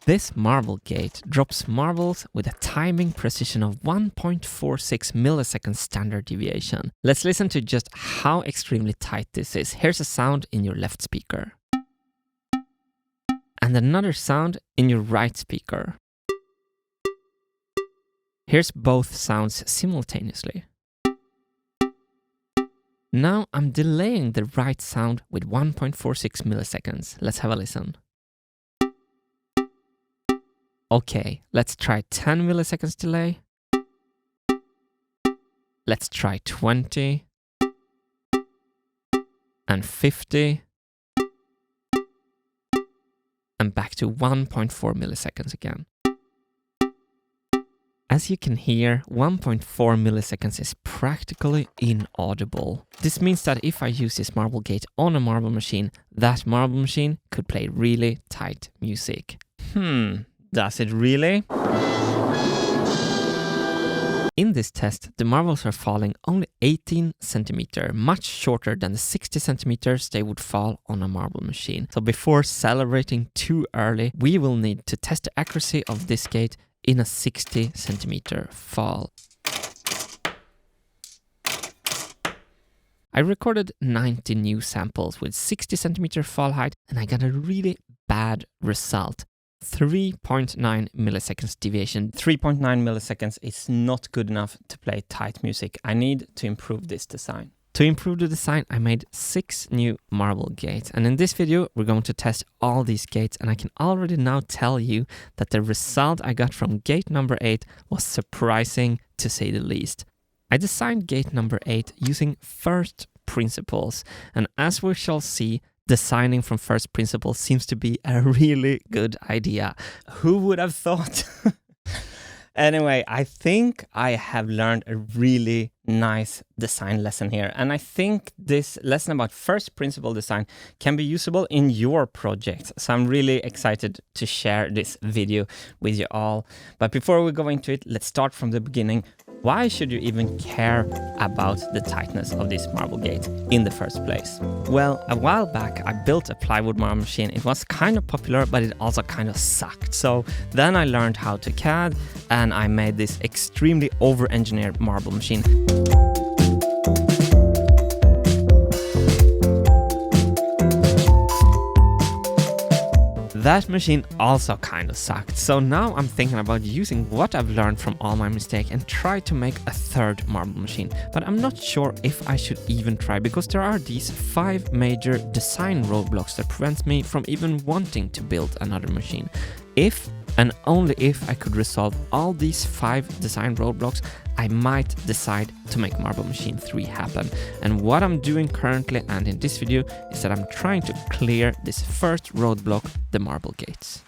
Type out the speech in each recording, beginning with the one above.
This marble gate drops marbles with a timing precision of 1.46 milliseconds standard deviation. Let's listen to just how extremely tight this is. Here's a sound in your left speaker. And another sound in your right speaker. Here's both sounds simultaneously. Now I'm delaying the right sound with 1.46 milliseconds. Let's have a listen. Okay, let's try 10 milliseconds delay. Let's try 20 and 50 and back to 1.4 milliseconds again. As you can hear, 1.4 milliseconds is practically inaudible. This means that if I use this marble gate on a marble machine, that marble machine could play really tight music. Does it really? In this test, the marbles are falling only 18 centimeters, much shorter than the 60 centimeters they would fall on a marble machine. So before celebrating too early, we will need to test the accuracy of this gate in a 60 centimeter fall. I recorded 90 new samples with 60 centimeter fall height and I got a really bad result. 3.9 milliseconds deviation. 3.9 milliseconds is not good enough to play tight music. I need to improve this design. To improve the design, I made 6 new marble gates. And in this video, we're going to test all these gates. And I can already now tell you that the result I got from gate number 8 was surprising to say the least. I designed gate number 8 using first principles. And as we shall see, designing from first principles seems to be a really good idea. Who would have thought? Anyway, I think I have learned a really nice design lesson here. And I think this lesson about first principle design can be usable in your project. So I'm really excited to share this video with you all. But before we go into it, let's start from the beginning. Why should you even care about the tightness of this marble gate in the first place? Well, a while back, I built a plywood marble machine. It was kind of popular, but it also kind of sucked. So then I learned how to CAD and I made this extremely over-engineered marble machine. That machine also kind of sucked, so now I'm thinking about using what I've learned from all my mistakes and try to make a third marble machine. But I'm not sure if I should even try, because there are these 5 major design roadblocks that prevents me from even wanting to build another machine. If and only if I could resolve all these 5 design roadblocks, I might decide to make Marble Machine 3 happen. And what I'm doing currently and in this video is that I'm trying to clear this first roadblock, the marble gates.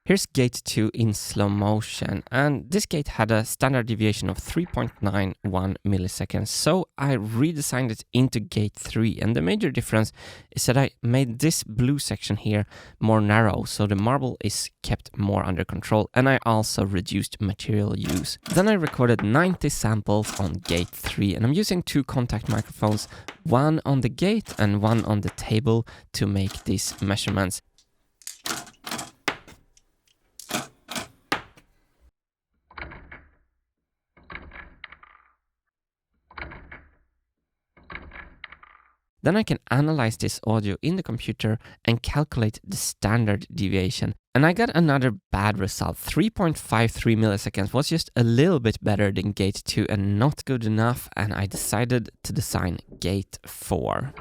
Here's gate 2 in slow motion, and this gate had a standard deviation of 3.91 milliseconds, so I redesigned it into gate 3, and the major difference is that I made this blue section here more narrow, so the marble is kept more under control, and I also reduced material use. Then I recorded 90 samples on gate 3, and I'm using 2 contact microphones, one on the gate and one on the table to make these measurements. Then I can analyze this audio in the computer and calculate the standard deviation. And I got another bad result. 3.53 milliseconds was just a little bit better than gate 2 and not good enough, and I decided to design gate 4.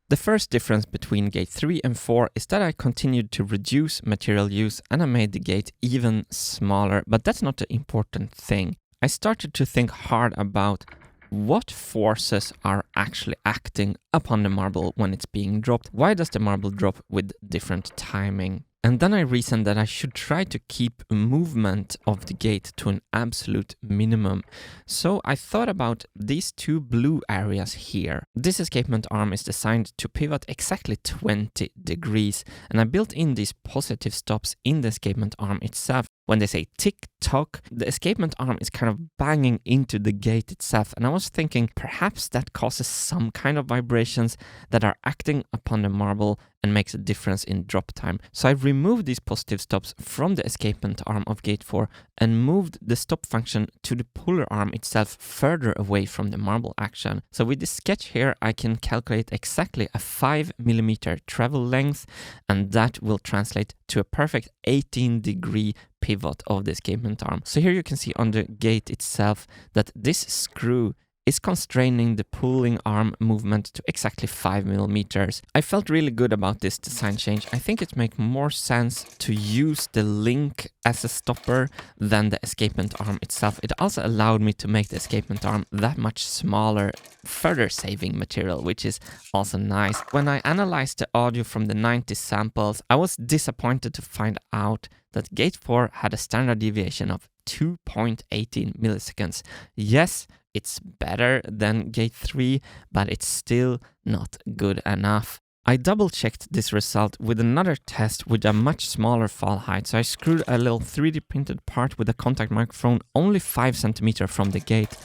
The first difference between gate 3 and 4 is that I continued to reduce material use and I made the gate even smaller, but that's not the important thing. I started to think hard about what forces are actually acting upon the marble when it's being dropped. Why does the marble drop with different timing? And then I reasoned that I should try to keep movement of the gate to an absolute minimum. So I thought about these 2 blue areas here. This escapement arm is designed to pivot exactly 20 degrees, and I built in these positive stops in the escapement arm itself. when they say tick-tock, the escapement arm is kind of banging into the gate itself. And I was thinking perhaps that causes some kind of vibrations that are acting upon the marble and makes a difference in drop time. So I removed these positive stops from the escapement arm of gate 4 and moved the stop function to the puller arm itself further away from the marble action. So with this sketch here, I can calculate exactly a 5mm travel length, and that will translate to a perfect 18-degree pivot of the escapement arm. So here you can see on the gate itself that this screw is constraining the pulling arm movement to exactly 5mm. I felt really good about this design change. I think it makes more sense to use the link as a stopper than the escapement arm itself. It also allowed me to make the escapement arm that much smaller, further saving material, which is also nice. When I analyzed the audio from the 90 samples, I was disappointed to find out that gate 4 had a standard deviation of 2.18 milliseconds. Yes, it's better than gate 3, but it's still not good enough. I double-checked this result with another test with a much smaller fall height. So I screwed a little 3D printed part with a contact microphone only 5 cm from the gate.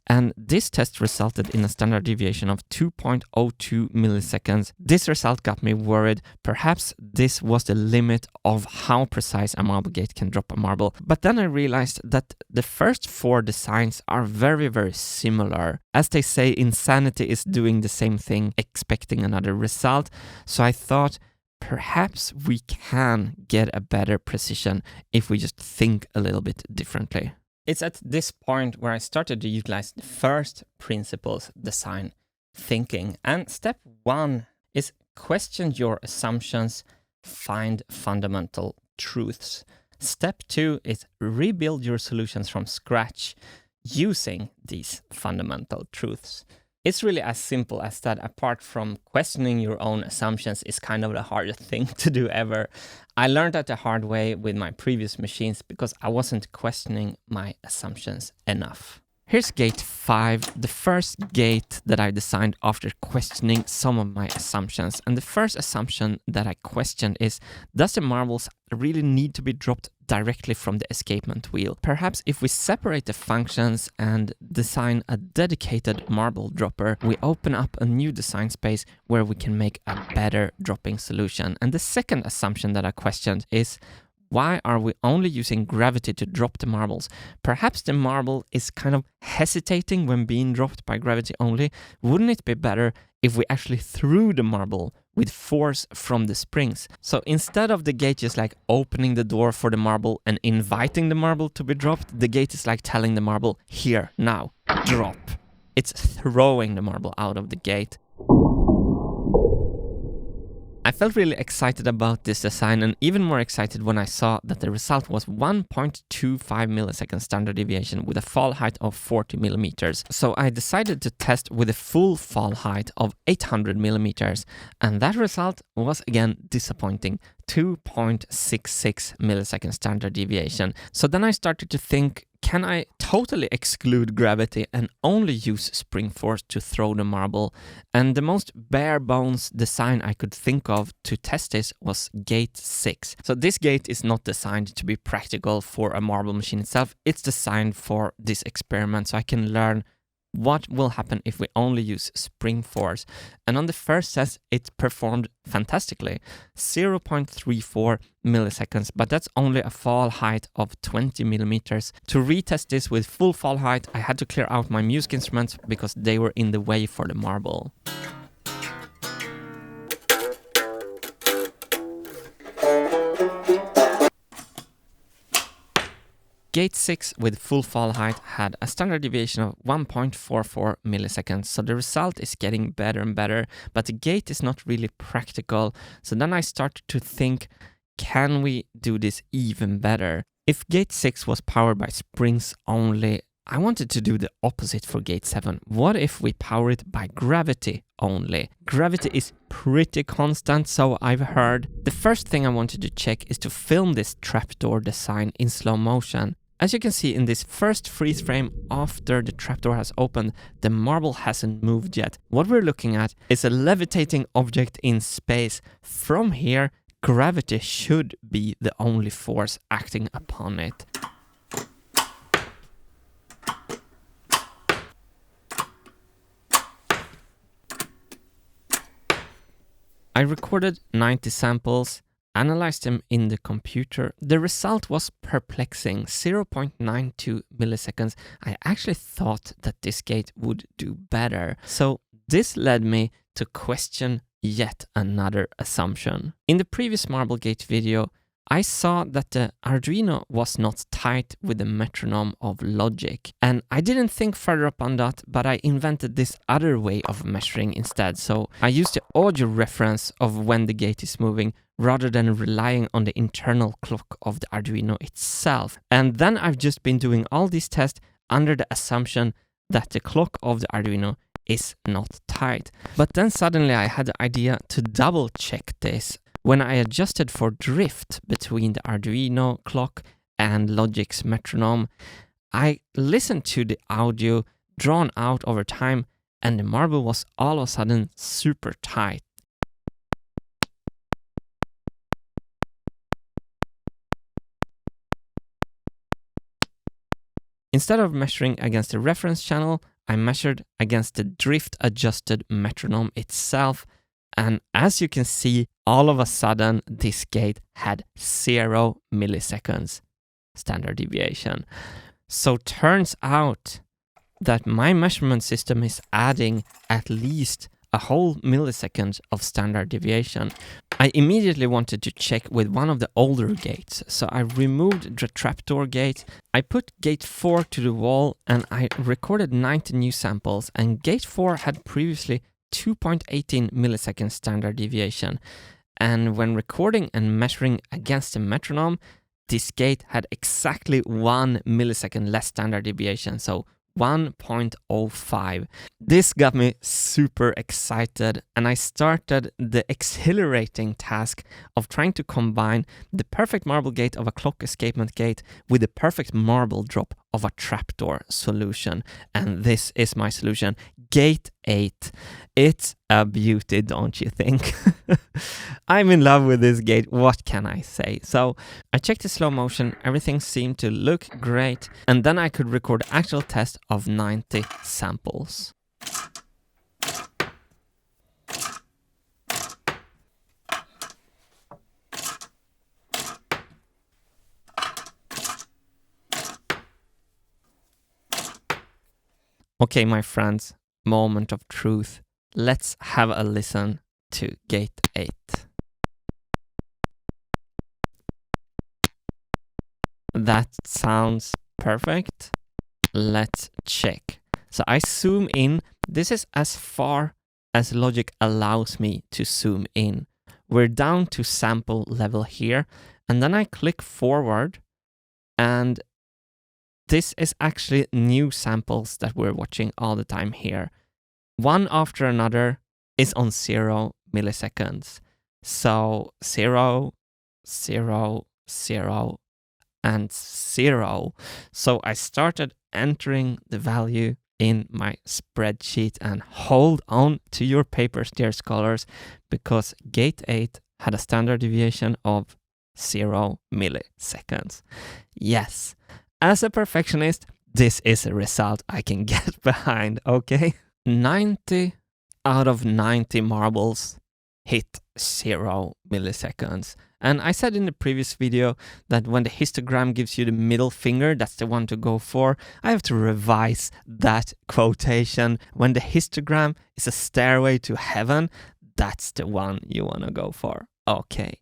And this test resulted in a standard deviation of 2.02 milliseconds. This result got me worried. Perhaps this was the limit of how precise a marble gate can drop a marble. But then I realized that the first 4 designs are very, very similar. As they say, insanity is doing the same thing, expecting another result. So I thought, perhaps we can get a better precision if we just think a little bit differently. It's at this point where I started to utilize the first principles, design thinking. And step 1 is question your assumptions, find fundamental truths. Step 2 is rebuild your solutions from scratch using these fundamental truths. It's really as simple as that. Apart from questioning your own assumptions is kind of the hardest thing to do ever. I learned that the hard way with my previous machines because I wasn't questioning my assumptions enough. Here's gate 5, the first gate that I designed after questioning some of my assumptions. And the first assumption that I questioned is, does the marbles really need to be dropped directly from the escapement wheel? Perhaps if we separate the functions and design a dedicated marble dropper, we open up a new design space where we can make a better dropping solution. And the second assumption that I questioned is, why are we only using gravity to drop the marbles? Perhaps the marble is kind of hesitating when being dropped by gravity only. Wouldn't it be better if we actually threw the marble with force from the springs? So instead of the gate just like opening the door for the marble and inviting the marble to be dropped, the gate is like telling the marble, here, now, drop. It's throwing the marble out of the gate. I felt really excited about this design, and even more excited when I saw that the result was 1.25 millisecond standard deviation with a fall height of 40 millimeters. So I decided to test with a full fall height of 800 millimeters, and that result was again disappointing. 2.66 millisecond standard deviation. So then I started to think, can I totally exclude gravity and only use spring force to throw the marble? And the most bare bones design I could think of to test this was gate 6. So this gate is not designed to be practical for a marble machine itself. It's designed for this experiment so I can learn what will happen if we only use spring force. And on the first test, it performed fantastically. 0.34 milliseconds, but that's only a fall height of 20 millimeters. To retest this with full fall height, I had to clear out my music instruments because they were in the way for the marble. Gate 6 with full fall height had a standard deviation of 1.44 milliseconds, so the result is getting better and better, but the gate is not really practical. So then I started to think, can we do this even better? If gate 6 was powered by springs only, I wanted to do the opposite for gate 7. What if we power it by gravity only? Gravity is pretty constant, so I've heard. The first thing I wanted to check is to film this trapdoor design in slow motion. As you can see in this first freeze frame after the trapdoor has opened, the marble hasn't moved yet. What we're looking at is a levitating object in space from here gravity should be the only force acting upon it. I recorded 90 samples, analyzed them in the computer. The result was perplexing, 0.92 milliseconds. I actually thought that this gate would do better. So this led me to question yet another assumption. In the previous Marble Gate video, I saw that the Arduino was not tight with the metronome of logic. And I didn't think further upon that, but I invented this other way of measuring instead. So I used the audio reference of when the gate is moving rather than relying on the internal clock of the Arduino itself. And then I've just been doing all these tests under the assumption that the clock of the Arduino is not tight. But then suddenly I had the idea to double check this. When I adjusted for drift between the Arduino clock and Logic's metronome, I listened to the audio drawn out over time, and the marble was all of a sudden super tight. Instead of measuring against the reference channel, I measured against the drift-adjusted metronome itself, and as you can see, all of a sudden, this gate had 0 milliseconds standard deviation. So turns out that my measurement system is adding at least a whole millisecond of standard deviation. I immediately wanted to check with one of the older gates, so I removed the trapdoor gate. I put gate 4 to the wall and I recorded 90 new samples, and gate 4 had previously 2.18 millisecond standard deviation. And when recording and measuring against the metronome, this gate had exactly 1 millisecond less standard deviation, so 1.05. This got me super excited, and I started the exhilarating task of trying to combine the perfect marble gate of a clock escapement gate with the perfect marble drop of a trapdoor solution. And this is my solution, Gate 8. It's a beauty, don't you think? I'm in love with this gate, what can I say? So I checked the slow motion, everything seemed to look great, and then I could record the actual test of 90 samples. Okay, my friends, moment of truth. Let's have a listen to Gate 8. That sounds perfect. Let's check. So I zoom in. This is as far as Logic allows me to zoom in. We're down to sample level here, and then I click forward, and this is actually new samples that we're watching all the time here. One after another is on 0 milliseconds. So 0, 0, 0, and 0. So I started entering the value in my spreadsheet, and hold on to your papers, dear scholars, because Gate 8 had a standard deviation of 0 milliseconds. Yes, as a perfectionist, this is a result I can get behind, okay? 90 out of 90 marbles hit 0 milliseconds. And I said in the previous video that when the histogram gives you the middle finger, that's the one to go for. I have to revise that quotation. When the histogram is a stairway to heaven, that's the one you want to go for. Okay.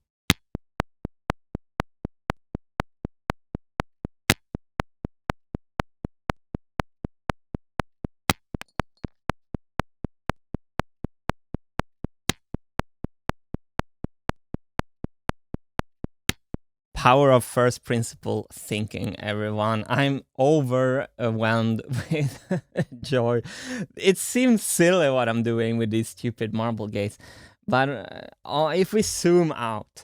Power of first principle thinking, everyone. I'm overwhelmed with joy. It seems silly what I'm doing with these stupid marble gates, but if we zoom out,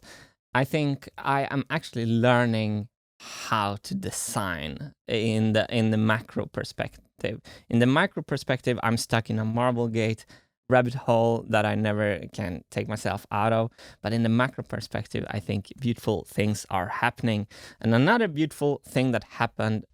I think I am actually learning how to design in the macro perspective. In the micro perspective, I'm stuck in a marble gate. rabbit hole that I never can take myself out of. But in the macro perspective, I think beautiful things are happening. And another beautiful thing that happened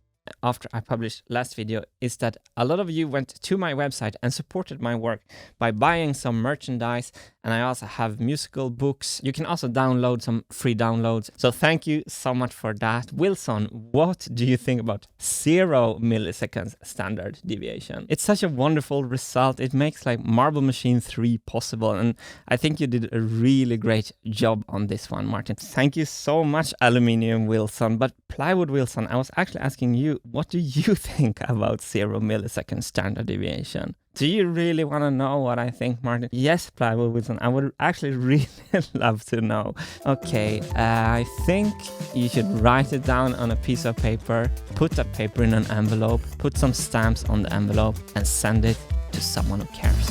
after I published last video is that a lot of you went to my website and supported my work by buying some merchandise, and I also have musical books. You can also download some free downloads. So thank you so much for that. Wilson, what do you think about 0 milliseconds standard deviation? It's such a wonderful result. It makes like Marble Machine 3 possible, and I think you did a really great job on this one, Martin. Thank you so much, Aluminium Wilson. But Plywood Wilson, I was actually asking you, what do you think about 0 millisecond standard deviation? Do you really want to know what I think, Martin? Yes, Plywood Wilson, I would actually really love to know. Okay, I think you should write it down on a piece of paper, put that paper in an envelope, put some stamps on the envelope, and send it to someone who cares.